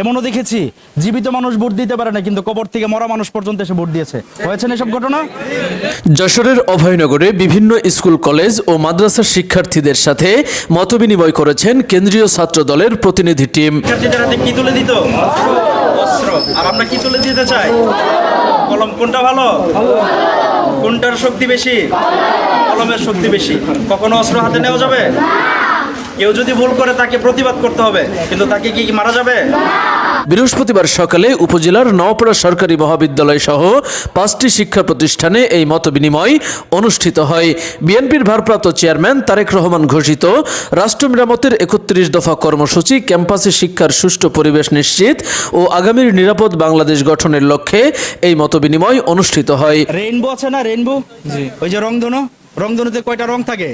এমনও দেখেছি জীবিত মানুষ ভোট দিতে পারে না, কিন্তু কবর থেকে মরা মানুষ পর্যন্ত এসে ভোট দিয়েছে। হয়েছে না এসব ঘটনা? যশোরের অভয়নগরে বিভিন্ন স্কুল কলেজ ও মাদ্রাসার শিক্ষার্থীদের সাথে মতবিনিময় করেছেন কেন্দ্রীয় ছাত্র দলের প্রতিনিধি টিম। শিক্ষার্থীদের হাতে কি তুলে দিত? অস্ত্র। আর আমরা কি তুলে দিতে চাই? কলম। কোনটা ভালো? কোনটার শক্তি বেশি? কলমের শক্তি বেশি। কখনো অস্ত্র হাতে নেওয়া যাবে? কেউ যদি ভুল করে তাকে প্রতিবাদ করতে হবে, কিন্তু তাকে কি মারা যাবে? বৃহস্পতিবার সকালে উপজেলার নওপাড়া সরকারি মহাবিদ্যালয় সহ 5টি শিক্ষা প্রতিষ্ঠানে এই মতবিনিময় অনুষ্ঠিত হয়। বিএনপির ভারপ্রাপ্ত চেয়ারম্যান তারেক রহমান ঘোষিত রাষ্ট্র মেরামতের 31 দফা কর্মসূচি ক্যাম্পাসে শিক্ষার সুষ্ঠু পরিবেশ নিশ্চিত ও আগামীর নিরাপদ বাংলাদেশ গঠনের লক্ষ্যে এই মতবিনিময় অনুষ্ঠিত হয়। রেইনবো আছে না, রেইনবো? ওই যে রংধনু, রংধনুতে কয়টা রং থাকে?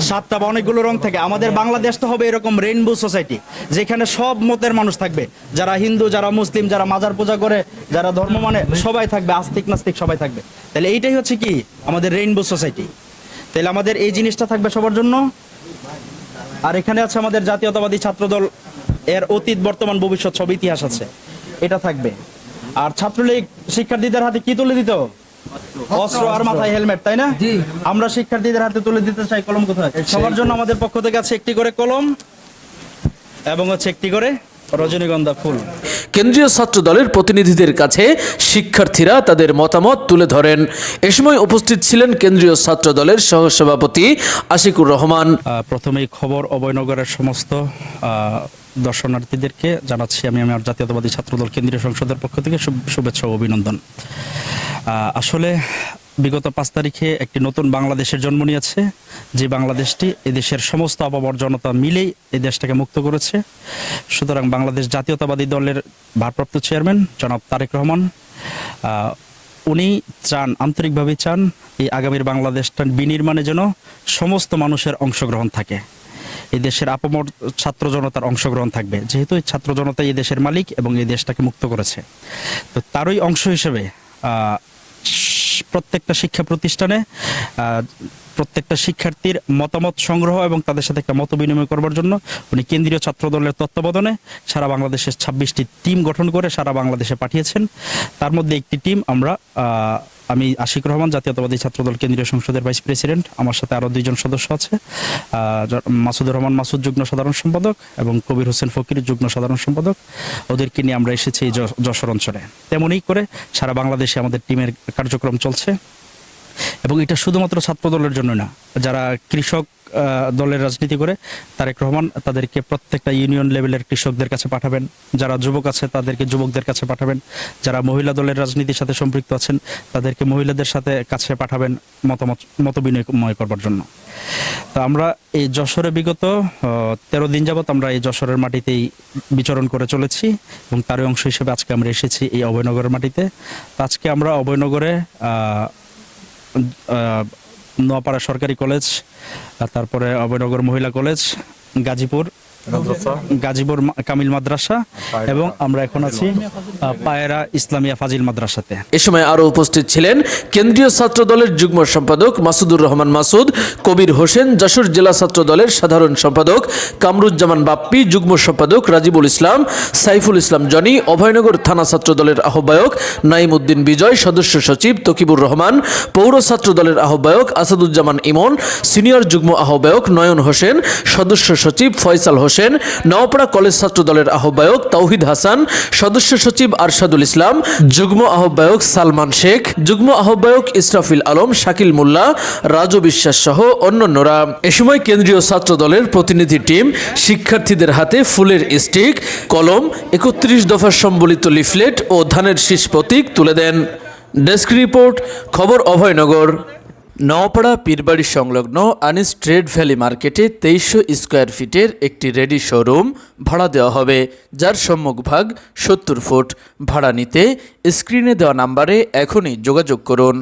7টা বা অনেকগুলো রং থাকে। আমাদের বাংলাদেশ তো হবে এরকম রেইনবো সোসাইটি, যেখানে সব মতের মানুষ থাকবে, যারা হিন্দু, যারা মুসলিম, যারা মাজার পূজা করে, যারা ধর্ম মানে, সবাই থাকবে, আস্তিক নাস্তিক সবাই থাকবে। তাহলে এইটাই হচ্ছে কি আমাদের রেইনবো সোসাইটি। তাহলে আমাদের এই জিনিসটা থাকবে সবার জন্য। আর এখানে আছে আমাদের জাতীয়তাবাদী ছাত্রদল, এর অতীত বর্তমান ভবিষ্যৎ সব ইতিহাস আছে, এটা থাকবে। আর ছাত্রলীগ শিক্ষার্থীদের হাতে কি তুলে দিত? অস্ত্র আর মাথায় হেলমেট, তাই না? আমরা শিক্ষার্থীদের হাতে তুলে দিতে চাই কলম। কোথায়? সবার জন্য আমাদের পক্ষ থেকে আছে একটি করে কলম এবং হচ্ছে একটি করে রজনীগন্ধা ফুল। কেন্দ্রীয় ছাত্র দলের প্রতিনিধিদের কাছে শিক্ষার্থীরা তাদের মতামত তুলে ধরেন। এ সময় উপস্থিত ছিলেন কেন্দ্রীয় ছাত্র দলের সহসভাপতি আশিকুর রহমান। প্রথমেই খবর অভয়নগরের সমস্ত দর্শনার্থীদেরকে জানাচ্ছি আমি আমার জাতীয়তাবাদী ছাত্রদল কেন্দ্রীয় সংসদের পক্ষ থেকে শুভেচ্ছা ও অভিনন্দন। আসলে বিগত 5 তারিখে একটি নতুন বাংলাদেশের জন্ম নিয়েছে, যে বাংলাদেশটি এদেশের সমস্ত অপবর জনতা মিলেই এই দেশটাকে মুক্ত করেছে। সুতরাং বাংলাদেশ জাতীয়তাবাদী দলের ভারপ্রাপ্ত চেয়ারম্যান জনাব তারেক রহমান, উনি চান, আন্তরিকভাবে চান, এই আগামীর বাংলাদেশটা বিনির্মাণে যেন সমস্ত মানুষের অংশগ্রহণ থাকে, এই দেশের আপামর ছাত্র জনতার অংশগ্রহণ থাকবে, যেহেতু এই ছাত্র জনতা এই দেশের মালিক এবং এই দেশটাকে মুক্ত করেছে। তো তারই অংশ হিসেবে প্রত্যেকটা শিক্ষা প্রতিষ্ঠানে প্রত্যেকটা শিক্ষার্থীর মতামত সংগ্রহ এবং তাদের সাথে একটা মত বিনিময় করবার জন্য উনি কেন্দ্রীয় ছাত্র দলের তত্ত্বাবধানে সারা বাংলাদেশের 26টি টিম গঠন করে সারা বাংলাদেশে পাঠিয়েছেন। তার মধ্যে একটি টিম আমি আশিকুর রহমান, জাতীয়তাবাদী ছাত্রদল কেন্দ্রীয় সংসদের ভাইস প্রেসিডেন্ট, আমার সাথে আরও 2জন সদস্য আছে, মাসুদুর রহমান মাসুদ যুগ্ম সাধারণ সম্পাদক এবং কবির হোসেন ফকির যুগ্ম সাধারণ সম্পাদক, ওদেরকে নিয়ে আমরা এসেছি এই যশোর অঞ্চলে। তেমনই করে সারা বাংলাদেশে আমাদের টিমের কার্যক্রম চলছে এবং এটা শুধুমাত্র ছাত্র দলের জন্য না, যারা কৃষক দলের রাজনীতি করে তারেক রহমান তাদেরকে প্রত্যেকটা ইউনিয়ন লেভেলের কৃষকদের কাছে পাঠাবেন, যারা যুবক আছে তাদেরকে যুবকদের কাছে পাঠাবেন, যারা মহিলা দলের রাজনীতির সাথে সম্পৃক্ত আছেন তাদেরকে মহিলাদের কাছে পাঠাবেন মত বিনিময় করবার জন্য। তো আমরা এই যশোরে বিগত 13 দিন যাবৎ আমরা এই যশোরের মাটিতেই বিচরণ করে চলেছি এবং তারই অংশ হিসেবে আজকে আমরা এসেছি এই অভয়নগরের মাটিতে। আজকে আমরা অভয়নগরে নোয়াপাড়া সরকারি কলেজ, তারপরে অভয়নগর মহিলা কলেজ, গাজীপুর কামিল মাদ্রাসা এবং আমরা এখন আছি পায়রা ইসলামিয়া ফাজিল মাদ্রাসাতে। এ সময় আরো উপস্থিত ছিলেন কেন্দ্রীয় ছাত্র দলের যুগ্ম সম্পাদক মাসুদুর রহমান মাসুদ, কবির হোসেন, যশোর জেলা ছাত্র দলের সাধারণ সম্পাদক কামরুজ্জামান বাপ্পি, যুগ্ম সম্পাদক রাজিবুল ইসলাম, সাইফুল ইসলাম জনি, অভয়নগর থানা ছাত্র দলের আহ্বায়ক নাইম উদ্দিন বিজয়, সদস্য সচিব তকিবুর রহমান, পৌর ছাত্র দলের আহ্বায়ক আসাদুজ্জামান ইমন, সিনিয়র যুগ্ম আহ্বায়ক নয়ন হোসেন, সদস্য সচিব ফয়সাল হোসেন, নওপাড়া কলেজ ছাত্র দলের আহ্বায়ক তাওহিদ হাসান, সদস্য সচিব আরশাদুল ইসলাম, যুগ্ম আহ্বায়ক সালমান শেখ, যুগ্ম আহ্বায়ক ইসরাফিল আলম, শাকিল মোল্লা, রাজু বিশ্বাস সহ অন্যান্যরা। এ সময় কেন্দ্রীয় ছাত্র দলের প্রতিনিধি টিম শিক্ষার্থীদের হাতে ফুলের স্টিক, কলম, 31 দফা সম্বলিত লিফলেট ও ধানের শীষ প্রতীক তুলে দেন। ডেস্ক রিপোর্ট, খবর অভয়নগর। নওপাড়া পীরবাড়ি সংলগ্ন আনিস ট্রেড ভ্যালি মার্কেটে 2300 স্কোয়ার ফিটের একটি রেডি শোরুম ভাড়া দেওয়া হবে, যার সম্মুখভাগ 70 ফুট। ভাড়া নিতে স্ক্রিনে দেওয়া নাম্বারে এখনই যোগাযোগ করুন।